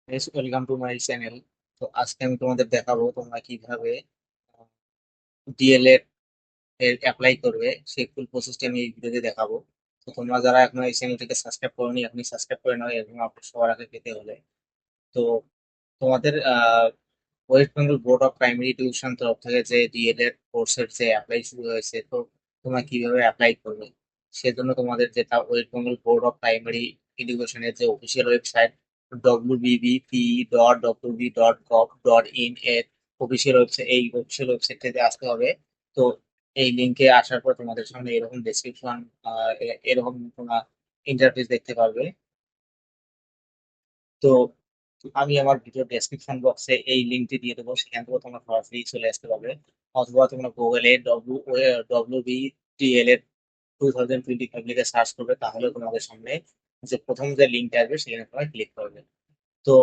Welcome to my channel. তো আজকে আমি তোমাদের দেখাবো তোমরা কিভাবে ডিএলএড এর অ্যাপ্লাই করবে সেই ফুল প্রসেসটা আমি এই ভিডিওতে দেখাবো। তো তোমরা যারা এখনো এই চ্যানেলটিকে সাবস্ক্রাইব করোনি আপনি সাবস্ক্রাইব করে নাও এবং আপনি সবার আগে পেতে হলে। তো তোমাদের West Bengal board of primary education তরফ থেকে যে ডিএলএড কোর্সের যে অ্যাপ্লাই শুরু হয়েছে, তো তোমরা কিভাবে অ্যাপ্লাই করবে সেজন্য তোমাদের যেটা West Bengal board of primary এডুকেশনের যে অফিসিয়াল ওয়েবসাইট wbbp.wb.gov.in এর অফিসিয়াল ওয়েবসাইট, এই অফিসিয়াল ওয়েবসাইটটাতে আসতে হবে। তো এই লিংকে আসার পর তোমাদের সামনে এরকম ডেসক্রিপশন, এরকম তোমরা ইন্টারফেস দেখতে পারবে। তো আমি আমার ভিডিও ডেসক্রিপশন বক্সে এই লিঙ্কটি দিয়ে দেবো, সেখান থেকে তোমরা সরাসরি চলে আসতে পারবে। অথবা তোমরা গুগলে WBTL এর 2025 লিখে সার্চ করবে, তাহলে তোমাদের সামনে যে প্রথম যে লিঙ্কটা আসবে সেখানে তোমরা ক্লিক করবে। তো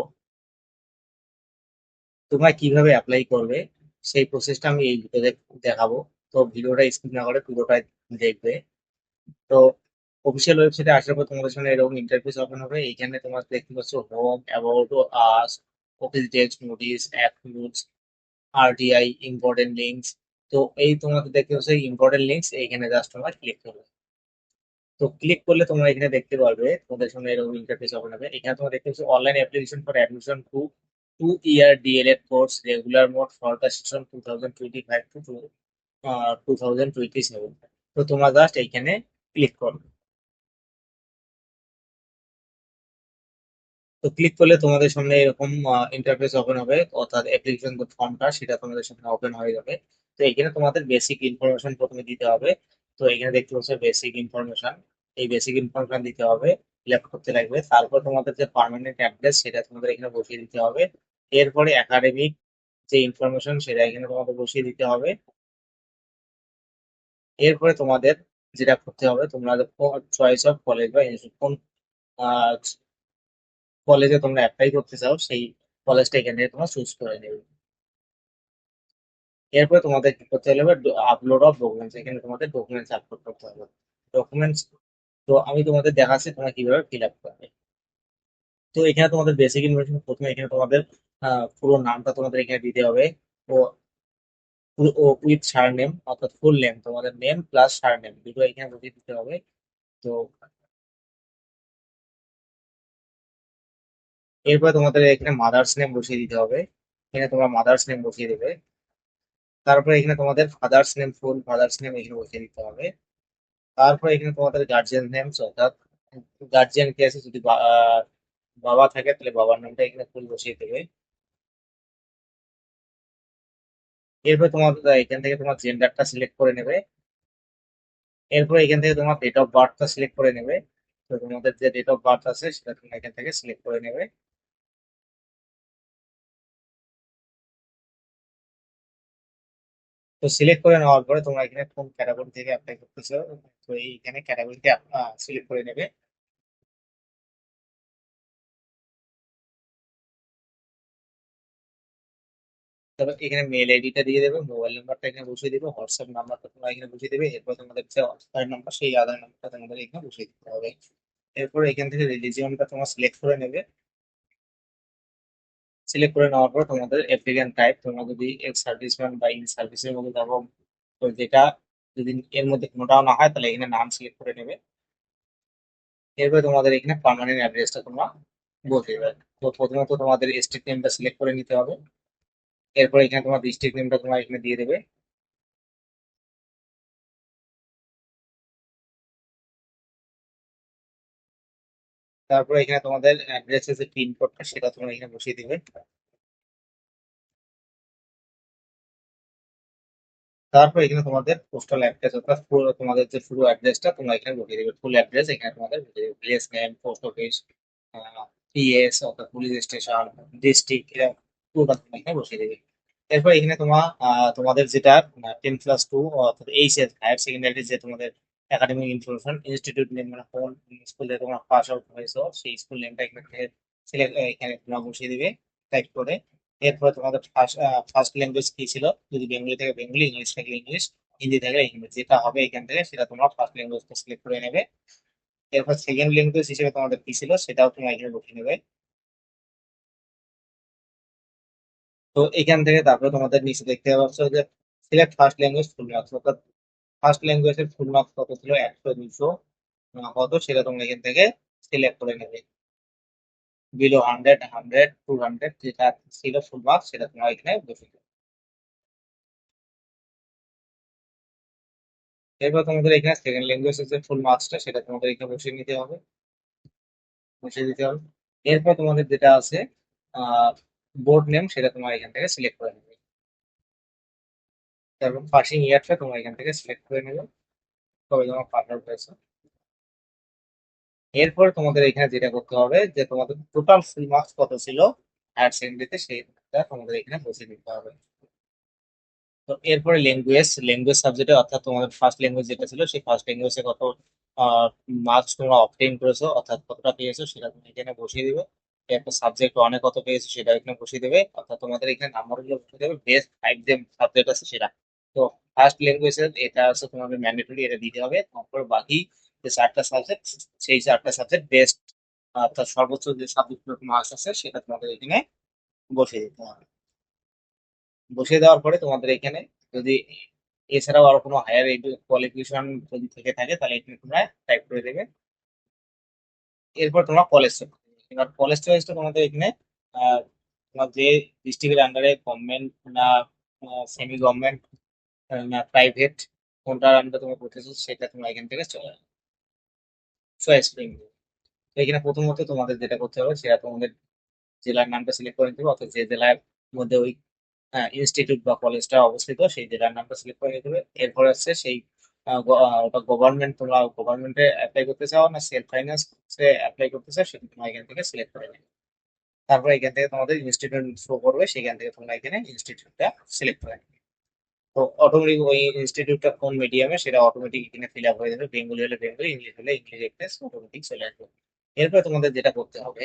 তোমরা কিভাবে অ্যাপ্লাই করবে সেই প্রসেসটা আমি এই ভিডিওতে দেখাবো। তো ভিডিওটা স্কিপ না করে পুরোটাই দেখবে। তো অফিসিয়াল ওয়েবসাইটে আসার পর তোমাদের সামনে এরকম ইন্টারফেস ওপেন হবে। এইখানে তোমরা দেখতে পাচ্ছ home, about us, office desk, notice, act, RTI, important links. তো এই তোমাদের দেখতে পাচ্ছ ইম্পর্টেন্ট লিঙ্কস, এইখানে জাস্ট তোমরা ক্লিক করবে। তো ক্লিক করলে তোমরা এখানে দেখতে পারবে তোমাদের সামনে এরকম ইন্টারফেস ওপেন হবে। এখানে তোমরা দেখতে পাচ্ছ online application for admission to 2 year DElEd course regular mode for the session 2025 to 2027। তো তোমরা জাস্ট এইখানে ক্লিক করবে। তো ক্লিক করলে তোমাদের সামনে এরকম ইন্টারফেস ওপেন হবে, অর্থাৎ অ্যাপ্লিকেশন যে ফর্মটা সেটা তোমাদের সামনে ওপেন হয়ে যাবে। তো এখানে তোমাদের বেসিক ইনফরমেশন প্রথমে দিতে হবে। তো এখানে দেখতে পাচ্ছ বেসিক ইনফরমেশন, এই বেসিক ইনফরমেশন দিতে হবে, ফিল আপ করতে লাগবে। তারপর তোমাদের যে পার্মানেন্ট অ্যাড্রেস সেটা তোমাদের এখানে বসিয়ে দিতে হবে। এরপরে একাডেমিক যে ইনফরমেশন সেটা এখানে তোমাদের বসিয়ে দিতে হবে। এরপরে তোমাদের যেটা করতে হবে, তোমরা চয়েস অফ কলেজ বা ইনস্টিটিউট, কলেজে তোমরা অ্যাপ্লাই করতে চাও সেই কলেজটা এখান থেকে তোমরা চুজ করে নেবে। এরপরে তোমাদের কি করতে হবে, আপলোড অফ ডকুমেন্টস, এখানে তোমাদের ডকুমেন্টস আপলোড করতে হবে। ডকুমেন্টস, তো আমি তোমাদের দেখাচ্ছি তোমরা কিভাবে ফিল আপ করবে। তো এখানে তোমাদের বেসিক ইনফরমেশন, প্রথমে এখানে তোমাদের পুরো নামটা তোমাদের এখানে দিতে হবে। ও উইথ সার নেম, অর্থাৎ ফুল নেম, তোমাদের নেম প্লাস সার নেম দুটো এখানে বসিয়ে দিতে হবে। তো এরপরে তোমাদের এখানে মাদার্স নেম বসিয়ে দিতে হবে, এখানে তোমরা মাদার্স নেম বসিয়ে দেবে। তারপরে এখানে তোমাদের ফাদার্স নেম, ফুল ফাদার্স নেম এখানে বসিয়ে দিতে হবে। তারপর এখানে তোমাদের গার্জিয়ান নেমস, অর্থাৎ গার্জিয়ান কে আছে, যদি বাবা থাকে তাহলে বাবার নামটা এখানে ফুল বসিয়ে দেবে। এরপর তোমার এখান থেকে তোমার জেন্ডারটা সিলেক্ট করে নেবে। এরপর এখান থেকে তোমার ডেট অফ বার্থটা সিলেক্ট করে নেবে। তো তোমাদের যে ডেট অফ বার্থ আছে সেটা তোমরা এখান থেকে সিলেক্ট করে নেবে। তো সিলেক্ট করে নেওয়ার পরে তোমরা এখানে কোন ক্যাটাগরি থেকে অ্যাপ্লাই করতেছো, তো এইখানে ক্যাটাগরিতে সিলেক্ট করে নেবে। তারপর এখানে মেল আইডিটা দিয়ে দেবে, মোবাইল নাম্বারটা এখানে বসিয়ে দেবে, হোয়াটসঅ্যাপ নাম্বারটা তোমরা এখানে বসিয়ে দেবে। এরপর তোমাদের যে আধার নাম্বার সেই আধার নাম্বারটা তোমাদের এখানে বসিয়ে দিতে হবে। এরপর এখান থেকে রিলিজিয়নটা তোমরা সিলেক্ট করে নেবে। সিলেক্ট করে নেওয়ার পর তোমাদের অ্যাপ্লিক্যান্ট টাইপ, তোমরা যদি এক্স সার্ভিসম্যান বা ইন সার্ভিসের মধ্যে থাকো, তো যেটা যদি এর মধ্যে কোনোটাও না হয় তাহলে এখানে নাম সিলেক্ট করে নেবে। এরপরে তোমাদের এখানে পার্মানেন্ট অ্যাড্রেসটা তোমরা বসিয়ে দেবে। তো প্রথমত তোমাদের স্টেট নেমটা সিলেক্ট করে নিতে হবে। এরপর এখানে তোমার ডিস্ট্রিক্ট নেমটা তোমরা এখানে দিয়ে দেবে। তারপর এখানে তোমাদের অ্যাড্রেসের যে পিন কোডটা সেটা তোমরা এখানে বসিয়ে দিবে। তারপর এখানে তোমাদের পোস্টাল অ্যাড্রেস, অর্থাৎ পুরো তোমাদের যে পুরো অ্যাড্রেসটা তোমরা এখানে বসিয়ে দেবে। ফুল অ্যাড্রেস এখানে তোমাদের বসিয়ে দেবে, place name, post office, PS অর্থাৎ পুলিশ স্টেশন, ডিস্ট্রিক্ট, এরা পুরোটা তোমরা এখানে বসিয়ে দেবে। এরপর এখানে তোমাদের যেটা 10+2 অর্থাৎ এইচএস হায়ার সেকেন্ডারি যে তোমাদের একাডেমিক ইনফরমেশন, ইনস্টিটিউট নেম, মানে কোন স্কুলে তোমরা পাস আউট হয়েছো সেই স্কুল নেমটা এখানে সিলেক্ট, এখানে তোমরা বসিয়ে দিবে টাইপ করে। এরপর তোমাদের ফার্স্ট ল্যাঙ্গুয়েজ কি ছিল, যদি বেঙ্গলি থেকে বেঙ্গলি, ইংলিশ থাকলে ইংলিশ, হিন্দি থাকলে হিন্দি, যেটা হবে এখান থেকে সেটা তোমরা ফার্স্ট ল্যাঙ্গুয়েজটা সিলেক্ট করে নেবে। এরপর সেকেন্ড ল্যাঙ্গুয়েজ হিসেবে তোমাদের কি ছিল সেটাও তোমরা এখানে বসিয়ে নেবে। তো এখান থেকে তারপরে তোমাদের নিচে দেখতে পাচ্ছ যে select first language full marks, অর্থাৎ ফার্স্ট ল্যাঙ্গুয়েজের ফুল মার্কস কত ছিল, 100 200 কত সেটা তোমরা এখান থেকে সিলেক্ট করে নেবে। বিলো 100 100 200 যেটা ছিল ফুল মার্কস সেটা তোমরা এখানে বসে দেবে। এরপর তোমাদের এখানে সেকেন্ড ল্যাঙ্গুয়েজের যে ফুল মার্কসটা সেটা তোমাদের এখানে বসিয়ে নিতে হবে, বসিয়ে দিতে হবে। এরপর তোমাদের যেটা আছে বোর্ড নেম সেটা তোমার এখান থেকে সিলেক্ট করে নেবে। তারপর পাসিং ইয়ারটা তোমরা এখান থেকে সিলেক্ট করে নেবে, তবে তোমার পাস আউট হয়েছে। এরপর তোমাদের এখানে যেটা করতে হবে যে তোমাদের টোটাল ফুল মার্কস কত ছিল হায়ার সেকেন্ডারিতে সেইটা তোমাদের এখানে বসিয়ে দিতে হবে। তো এরপরে ল্যাঙ্গুয়েজ, ল্যাঙ্গুয়েজ সাবজেক্টে অর্থাৎ তোমাদের ফার্স্ট ল্যাঙ্গুয়েজ যেটা ছিল সেই ফার্স্ট ল্যাঙ্গুয়েজে কত মার্কস তোমরা অবটেইন করেছো অর্থাৎ কতটা পেয়েছো সেটা তুমি এখানে বসিয়ে দিবে। এরপর সাবজেক্ট অনেক কত পেয়েছো সেটা এখানে বসিয়ে দেবে, অর্থাৎ তোমাদের এখানে নাম্বারগুলো বসিয়ে দেবে বেস্ট 5 যে সাবজেক্ট আছে সেটা। তো ফার্স্ট ল্যাঙ্গুয়েজের এটা আছে তোমাদের ম্যান্ডেটরি, এটা দিতে হবে। তারপর বাকি যে 4টা সাবজেক্ট সেই 4টা সাবজেক্ট বেস্ট অর্থাৎ সর্বোচ্চ যে সাবজেক্ট মার্কস আছে সেটা তোমাদের এখানে বসিয়ে দিতে হবে। বসিয়ে দেওয়ার পরে তোমাদের এখানে যদি এছাড়াও আরো কোনো হায়ার কোয়ালিফিকেশন যদি থেকে থাকে তাহলে এখানে তোমরা টাইপ করে দেবে। এরপর তোমরা কলেজ চয়েস, এবার কলেজ চয়েসটা তোমাদের এখানে আহ, তোমার যে ডিস্ট্রিক্টের আন্ডারে গভর্নমেন্ট না সেমি গভর্নমেন্ট না প্রাইভেট কোনটার আন্ডারে তোমরা করতেছো সেটা তোমরা এখান থেকে চয়েস করে নিবে। তো এখানে প্রথমত তোমাদের যেটা করতে হবে সেটা তোমাদের জেলার নামটা সিলেক্ট করে নিতে হবে, অর্থাৎ যে জেলার মধ্যে ওই ইনস্টিটিউট বা কলেজটা অবস্থিত সেই জেলার নামটা সিলেক্ট করে নিতে হবে। এরপর হচ্ছে সেই ওটা গভর্নমেন্ট, তোমরা গভর্নমেন্টে অ্যাপ্লাই করতে চাও না সেলফ ফাইন্যান্স অ্যাপ্লাই করতে চাও সেটা তোমরা এখান থেকে সিলেক্ট করে নেবে। তারপর এখান থেকে তোমাদের ইনস্টিটিউট শো করবে, সেখান থেকে তোমরা এখানে ইনস্টিটিউটটা সিলেক্ট করে নেবে। তো অটোমেটিক ওই ইনস্টিটিউটটা কোন মিডিয়ামে সেটা অটোমেটিক এখানে ফিল আপ হয়ে যাবে, বেঙ্গলি হলে বেঙ্গলি, ইংলিশ হলে ইংলিশ একটা অটোমেটিক চলে আসবে। এরপর তোমাদের যেটা করতে হবে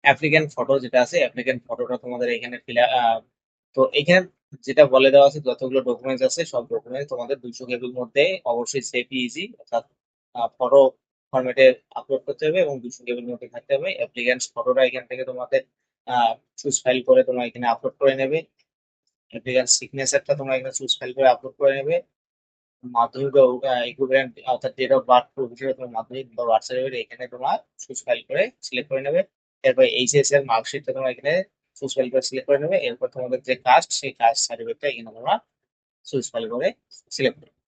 অ্যাপ্লিক্যান্ট ফটো যেটা আছে অ্যাপ্লিক্যান্ট ফটোটা তোমাদের এখানে তো এখানে যেটা বলে দেওয়া আছে যতগুলো ডকুমেন্টস আছে সব ডকুমেন্টস তোমাদের 200 কেবির মধ্যে অবশ্যই ইজি অর্থাৎ ফটো ফরম্যাটে আপলোড করতে হবে এবং 200 কেবির মধ্যে থাকতে হবে। অ্যাপ্লিক্যান্ট ফটোটা এখান থেকে তোমাদের চুজ ফাইল করে তোমরা এখানে আপলোড করে নেবে। অ্যাপ্লিক্যান্ট সিগনেচারটা তোমরা এখানে চুজ ফাইল করে আপলোড করে নেবে। মাধ্যমিক ইকুইভ্যালেন্ট অর্থাৎ ডেট অফ বার্থ প্রুফ হিসেবে তোমার মাধ্যমিক বা বার্থ সার্টিফিকেট এখানে তোমার চুজ ফাইল করে সিলেক্ট করে নেবে। এরপর এইচএস এর মার্কশিটটা তোমরা এখানে চুজ ফাইল করে সিলেক্ট করে নেবে। এরপর তোমাদের যে কাস্ট সেই কাস্ট সার্টিফিকেটটা এখানে তোমরা চুজ ফাইল করে সিলেক্ট করবে।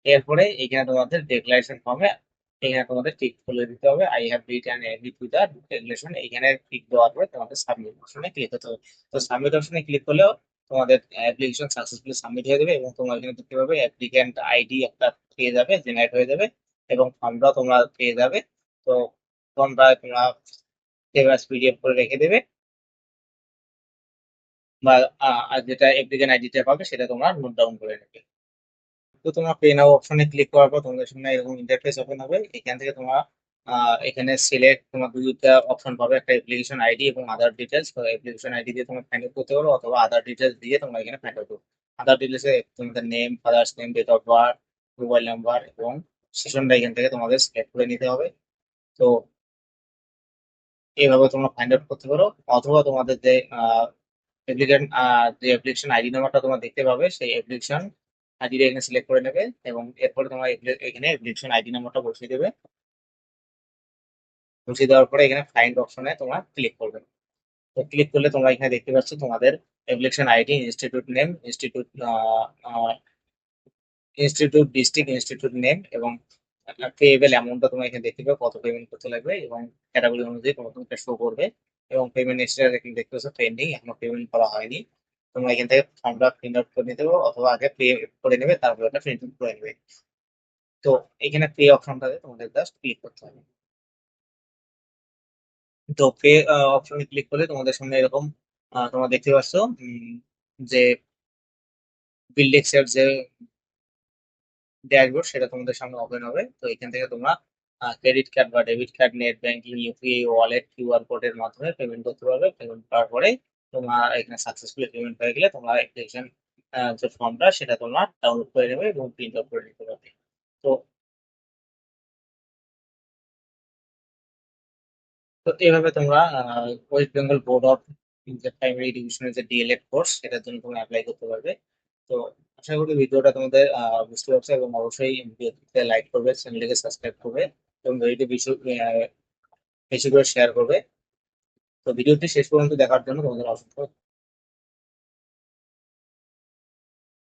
এরপরে এখানে তোমাদের ডেক্লারেশন ফর্মে এখানে তোমাদের টিক তুলে দিতে হবে, I have read and agree to the declaration. এখানে টিক দেওয়ার পরে তোমাদের সাবমিট অপশনে ক্লিক করতে হবে। তো সাবমিট অপশনে ক্লিক করলেও তোমাদের অ্যাপ্লিকেশন সাকসেসফুলি সাবমিট হয়ে যাবে এবং তোমরা এখানে দেখতে পাবে অ্যাপ্লিক্যান্ট আইডি একটা পেয়ে যাবে, জেনারেট হয়ে যাবে এবং ফর্মটাও তোমরা পেয়ে যাবে। তো ফর্মটা তোমরা সেভ অ্যাজ পিডিএফ করে রেখে দেবে বা আর যেটা অ্যাপ্লিক্যান্ট আইডিটা পাবে সেটা তোমরা নোট ডাউন করে নেবে। তো তোমরা পে নাও অপশনে ক্লিক করার পর তোমাদের সামনে এরকম ইন্টারফেস ওপেন হবে। এখান থেকে তোমরা এখানে সিলেক্ট তোমার দুইটা অপশন পাবে, একটা অ্যাপ্লিকেশন আইডি এবং আদার ডিটেলস। অ্যাপ্লিকেশন আইডি দিয়ে তোমরা ফাইন্ড আউট করতে পারো অথবা আদার ডিটেলস দিয়ে তোমরা এখানে ফাইন্ড আউট করো। আদার ডিটেলসে তোমাদের name, father's name, date of birth, mobile number এবং সেশনটা এখান থেকে তোমাদের সিলেক্ট করে নিতে হবে। তো এইভাবে তোমরা ফাইন্ড আউট করতে পারো। অথবা তোমাদের যে অ্যাপ্লিকেন্ট যে অ্যাপ্লিকেশন আইডি নাম্বারটা তোমরা দেখতে পাবে সেই অ্যাপ্লিকেশন আইডিটা এখানে সিলেক্ট করে নেবে এবং এরপরে তোমরা এখানে অ্যাপ্লিকেশন আইডি নাম্বারটা বসিয়ে দেবে। বসিয়ে দেওয়ার পরে এখানে ফাইন্ড অপশনে তোমরা ক্লিক করবে। তো ক্লিক করলে তোমরা এখানে দেখতে পাচ্ছ তোমাদের application ID, institute name, institute district, institute name এবং পেয়েবল অ্যামাউন্টটা তোমরা এখানে দেখতে পাবে কত পেমেন্ট করতে লাগবে এবং ক্যাটাগরি অনুযায়ী তোমার তোমাকে শো করবে এবং পেমেন্ট স্ট্যাটাস এখানে দেখতে পাচ্ছ পেন্ডিং, এখনো পেমেন্ট করা হয়নি। তোমরা এখান থেকে ফর্মটা প্রিন্ট আউট করে নিতে পারো অথবা আগে পে করে নেবে তারপর ওটা প্রিন্ট আউট করে নেবে। তো এখানে পে অপশনটাতে তোমাদের জাস্ট ক্লিক করতে হবে। তো পে অপশনে ক্লিক করলে তোমাদের সামনে এরকম তোমরা দেখতে পাচ্ছ যে বিল্ডেক্স এর যে ড্যাশবোর্ড সেটা তোমাদের সামনে ওপেন হবে। তো এখান থেকে তোমরা ক্রেডিট কার্ড বা debit card, net banking, UPI, wallet, QR কোডের মাধ্যমে পেমেন্ট করতে পারবে। পেমেন্ট করার পরে তোমার এখানে সাকসেসফুলি পেমেন্ট হয়ে গেলে তোমরা অ্যাপ্লিকেশন যে ফর্মটা সেটা তোমরা ডাউনলোড করে নেবে এবং প্রিন্ট আউট করে নিতে পারবে। তো তো এইভাবে তোমরা ওয়েস্ট বেঙ্গল বোর্ড অফ যে প্রাইমারি এডুকেশনের যে ডিএলএড কোর্স সেটার জন্য তুমি অ্যাপ্লাই করতে পারবে। তো আশা করি ভিডিওটা তোমাদের বুঝতে পারছো, এবং অবশ্যই ভিডিওতে লাইক করবে, চ্যানেলটিকে সাবস্ক্রাইব করবে, এবং ভিডিওটি বেশি বেশি করে শেয়ার করবে। তো ভিডিওটি শেষ পর্যন্ত দেখার জন্য তোমাদের অসংখ্য